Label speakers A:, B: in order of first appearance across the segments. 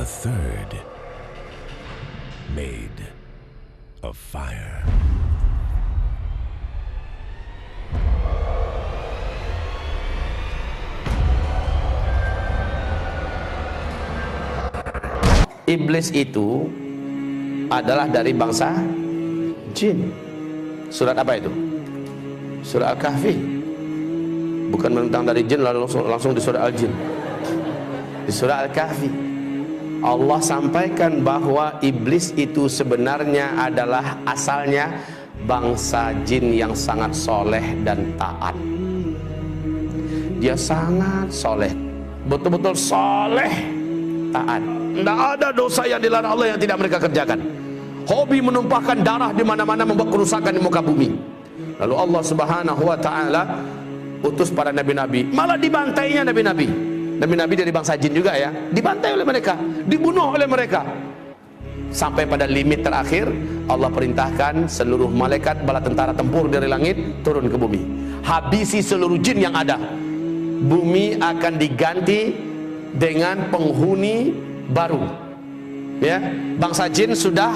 A: third made of fire.
B: Iblis itu adalah dari bangsa jin. Surat apa itu? Surat Al-Kahfi. Bukan mentang dari jin lalu langsung di surat Al-Jin. Di surat Al-Kahfi Allah sampaikan bahwa iblis itu sebenarnya adalah asalnya bangsa jin yang sangat soleh dan taat. Dia sangat soleh, betul-betul soleh, taat. Tidak ada dosa yang dilarang Allah yang tidak mereka kerjakan. Hobi menumpahkan darah di mana-mana, membuat kerusakan di muka bumi. Lalu Allah Subhanahu wa taala utus para nabi-nabi, malah dibantainya nabi-nabi. Nabi-nabi dari bangsa jin juga ya, dibantai oleh mereka, dibunuh oleh mereka. Sampai pada limit terakhir, Allah perintahkan seluruh malaikat bala tentara tempur dari langit turun ke bumi. Habisi seluruh jin yang ada. Bumi akan diganti dengan penghuni baru. Ya, bangsa jin sudah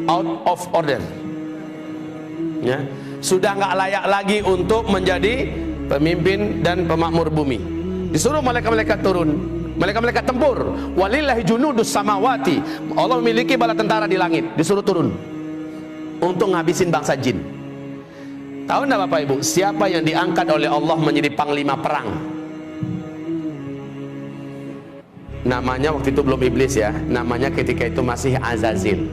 B: out of order. Ya, sudah nggak layak lagi untuk menjadi pemimpin dan pemakmur bumi. Disuruh malaikat-malaikat turun, malaikat-malaikat tempur. Walillahi junudus samawati. Allah memiliki bala tentara di langit, disuruh turun untuk ngabisin bangsa jin. Tahu enggak Bapak Ibu, siapa yang diangkat oleh Allah menjadi panglima perang? Namanya waktu itu belum iblis ya, namanya ketika itu masih Azazil.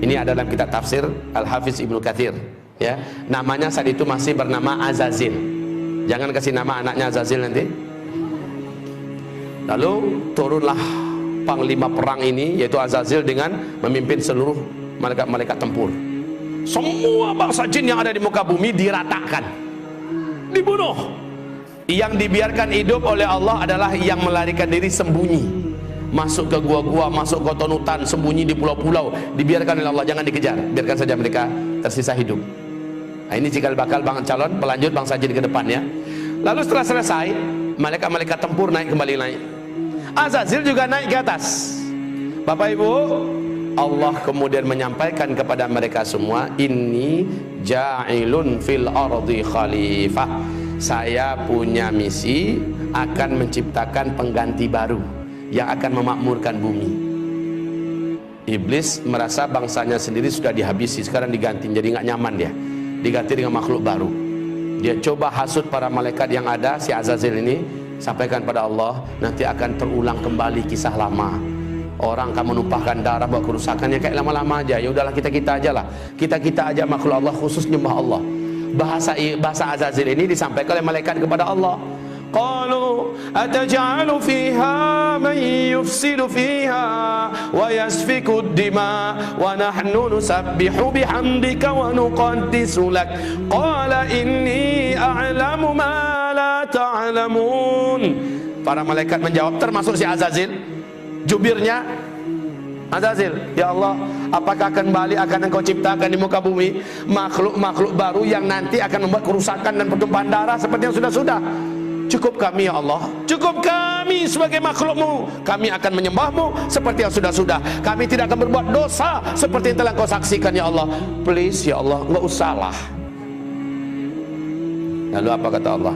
B: Ini ada dalam kitab tafsir Al-Hafiz Ibnu Katsir ya. Namanya saat itu masih bernama Azazil. Jangan kasih nama anaknya Azazil nanti. Lalu turunlah panglima perang ini, yaitu Azazil, dengan memimpin seluruh malaikat-malaikat tempur. Semua bangsa jin yang ada di muka bumi diratakan, dibunuh. Yang dibiarkan hidup oleh Allah adalah yang melarikan diri sembunyi, masuk ke gua-gua, masuk ke hutan, sembunyi di pulau-pulau, dibiarkan oleh Allah, jangan dikejar, biarkan saja mereka tersisa hidup. Nah, ini cikal bakal calon pelanjut bangsa jin ke depan ya. Lalu setelah selesai, malaikat-malaikat tempur kembali naik. Azazil juga naik ke atas. Bapak Ibu, Allah kemudian menyampaikan kepada mereka semua, inni ja'ilun fil ardi khalifah. Saya punya misi akan menciptakan pengganti baru yang akan memakmurkan bumi. Iblis merasa bangsanya sendiri sudah dihabisi, sekarang diganti, jadi nggak nyaman dia, diganti dengan makhluk baru. Dia coba hasut para malaikat yang ada, si Azazil ini, sampaikan pada Allah, nanti akan terulang kembali kisah lama. Orang akan menumpahkan darah, buat kerusakannya kayak lama-lama aja. Ya udahlah, kita aja lah, kita aja makhluk Allah, khusus nyembah Allah. Bahasa Azazil ini disampaikan oleh malaikat kepada Allah. Qalu ataj'alu fiha man yufsidu fiha wa yasfiku ad-dima wa nahnu nusabbihu bihamdika wa nuqaddisu lak. Qala inni a'lamu ma la ta'lamun. Para malaikat menjawab, termasuk si Azazil, jubirnya Azazil, ya Allah, apakah kembali akan engkau ciptakan di muka bumi makhluk-makhluk baru yang nanti akan membuat kerusakan dan pertumpahan darah seperti yang sudah-sudah? Cukup kami ya Allah, cukup kami sebagai makhlukmu, kami akan menyembahmu seperti yang sudah-sudah. Kami tidak akan berbuat dosa seperti yang telah kau saksikan ya Allah. Please ya Allah, enggak usahlah. Lalu apa kata Allah?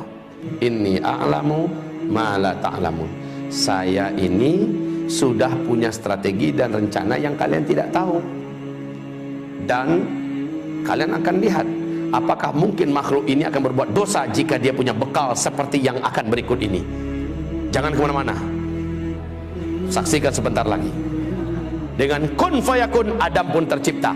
B: Inni a'lamu ma la ta'lamun. Saya ini sudah punya strategi dan rencana yang kalian tidak tahu, dan kalian akan lihat apakah mungkin makhluk ini akan berbuat dosa jika dia punya bekal seperti yang akan berikut ini. Jangan kemana-mana, saksikan sebentar lagi. Dengan kun fayakun, Adam pun tercipta.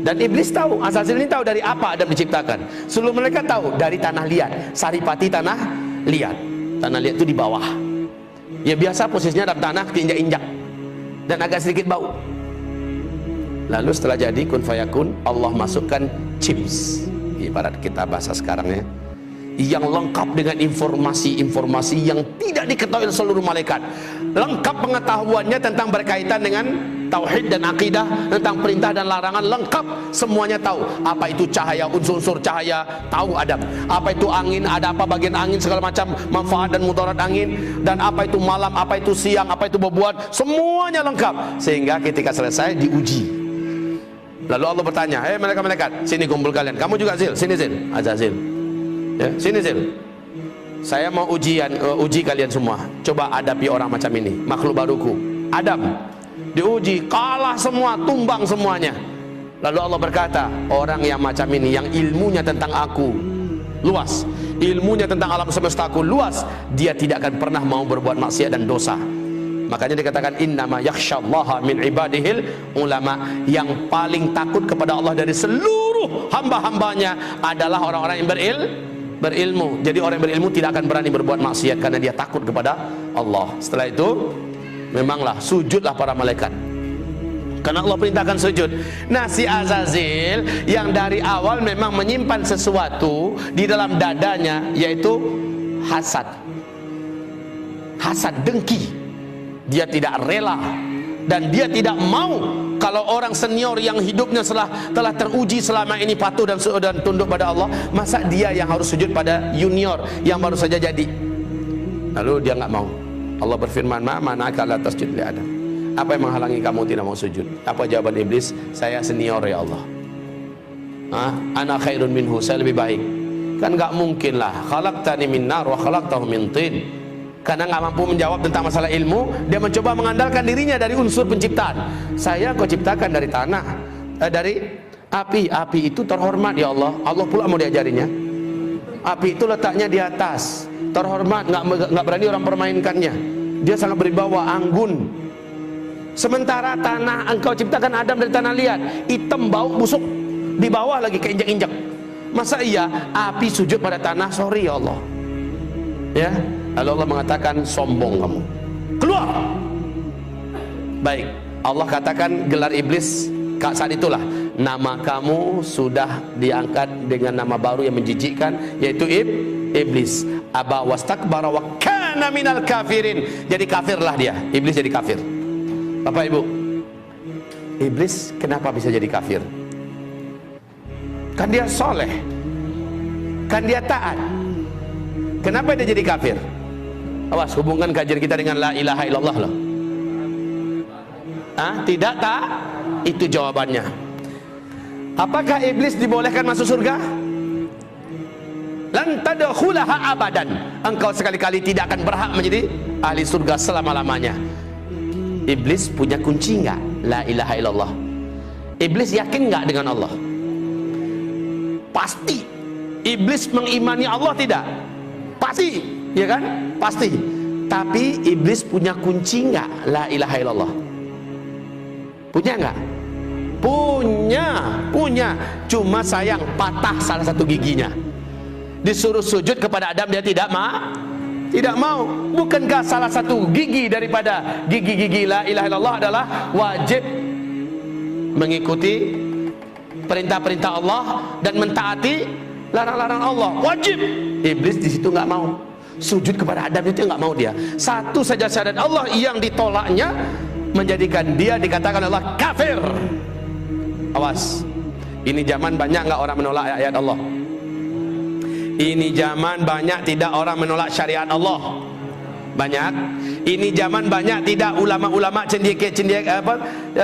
B: Dan iblis tahu, Azazil ini tahu dari apa Adam diciptakan. Seluruh mereka tahu dari tanah liat, saripati tanah liat. Tanah liat itu di bawah. Ya biasa posisinya dalam tanah, diinjak-injak dan agak sedikit bau. Lalu setelah jadi kun fayakun, Allah masukkan chips, ibarat kita bahasa sekarang ya, yang lengkap dengan informasi-informasi yang tidak diketahui oleh seluruh malaikat. Lengkap pengetahuannya tentang berkaitan dengan tauhid dan akidah, tentang perintah dan larangan lengkap, semuanya tahu. Apa itu cahaya, unsur-unsur cahaya, tahu Adam. Apa itu angin, ada apa bagian angin, segala macam manfaat dan mudarat angin, dan apa itu malam, apa itu siang, apa itu bebuat, semuanya lengkap. Sehingga ketika selesai diuji. Lalu Allah bertanya, "Hei malaikat-malaikat, sini kumpul kalian. Kamu juga Zil, sini Zil." Azazil. Ya, sini Zil. Saya mau uji kalian semua. Coba hadapi orang macam ini, makhluk baruku. Adam diuji, kalah semua, tumbang semuanya. Lalu Allah berkata, orang yang macam ini, yang ilmunya tentang aku luas, ilmunya tentang alam semestaku luas, dia tidak akan pernah mau berbuat maksiat dan dosa. Makanya dikatakan innama yakhsyallaha min ibadihil ulama. Yang paling takut kepada Allah dari seluruh hamba-hambanya adalah orang-orang yang berilmu. Jadi orang yang berilmu tidak akan berani berbuat maksiat karena dia takut kepada Allah. Setelah itu memanglah sujudlah para malaikat, karena Allah perintahkan sujud. Nah, si Azazil yang dari awal memang menyimpan sesuatu di dalam dadanya, yaitu hasad, dengki. Dia tidak rela dan dia tidak mau kalau orang senior yang hidupnya telah teruji selama ini patuh dan tunduk pada Allah, masa dia yang harus sujud pada junior yang baru saja jadi. Lalu dia nggak mau. Allah berfirman, "Ma mana'aka la tasjud li Adam?" Apa yang menghalangi kamu tidak mau sujud? Apa jawaban iblis? "Saya senior ya Allah. Ana khairun minhu, saya lebih baik." Kan nggak mungkin lah. Khalaqtani min nar wa khalaqtahu min tin. Karena nggak mampu menjawab tentang masalah ilmu, dia mencoba mengandalkan dirinya dari unsur penciptaan. Saya kau ciptakan dari tanah, dari api. Api itu terhormat ya Allah. Allah pula mau diajarinya. Api itu letaknya di atas, terhormat, nggak berani orang permainkannya. Dia sangat berwibawa, anggun. Sementara tanah, engkau ciptakan Adam dari tanah liat, hitam, bau, busuk, di bawah lagi keinjak-injak. Masa iya api sujud pada tanah? Sorry ya Allah. Ya, lalu Allah mengatakan, sombong kamu, keluar. Baik, Allah katakan gelar iblis saat itulah, nama kamu sudah diangkat dengan nama baru yang menjijikkan, yaitu iblis. Aba wastakbara wa kana minal kafirin. Jadi kafirlah dia, iblis jadi kafir. Bapak Ibu, iblis kenapa bisa jadi kafir? Kan dia soleh, kan dia taat. Kenapa dia jadi kafir? Awas, hubungkan kajian kita dengan la ilaha illallah loh. Tidak tak? Itu jawabannya. Apakah iblis dibolehkan masuk surga? Lan tadkhulaha abadan. Engkau sekali-kali tidak akan berhak menjadi ahli surga selama-lamanya. Iblis punya kunci enggak? La ilaha illallah. Iblis yakin enggak dengan Allah? Pasti. Iblis mengimani Allah tidak? Pasti, ya kan? Pasti. Tapi iblis punya kunci enggak? La ilaha illallah. Punya enggak? Punya. Cuma sayang patah salah satu giginya. Disuruh sujud kepada Adam, dia tidak mau. Bukankah salah satu gigi daripada gigi-gigi la ilaha illallah adalah wajib mengikuti perintah-perintah Allah dan mentaati larang-larang Allah? Wajib. Iblis di situ nggak mau. Sujud kepada Adam itu nggak mau dia. Satu saja syarat Allah yang ditolaknya menjadikan dia dikatakan Allah kafir. Awas, ini zaman banyak nggak orang menolak ayat Allah. Ini zaman banyak tidak orang menolak syariat Allah. Banyak. Ini zaman banyak tidak ulama-ulama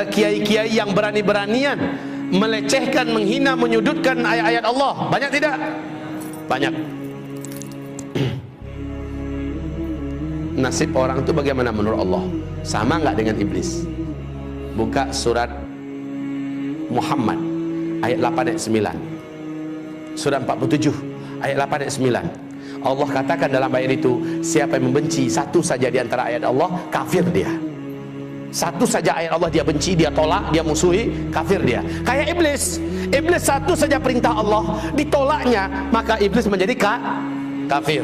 B: kiai-kiai yang berani-beranian melecehkan, menghina, menyudutkan ayat-ayat Allah. Banyak tidak? Banyak. Nasib orang itu bagaimana menurut Allah? Sama nggak dengan iblis? Buka surat Muhammad ayat 8 ayat 9. Surat 47 ayat 8 ayat 9. Allah katakan dalam ayat itu, siapa yang membenci satu saja di antara ayat Allah, kafir dia. Satu saja ayat Allah dia benci, dia tolak, dia musuhi, kafir dia. Kayak iblis. Iblis satu saja perintah Allah ditolaknya, maka iblis menjadi kafir.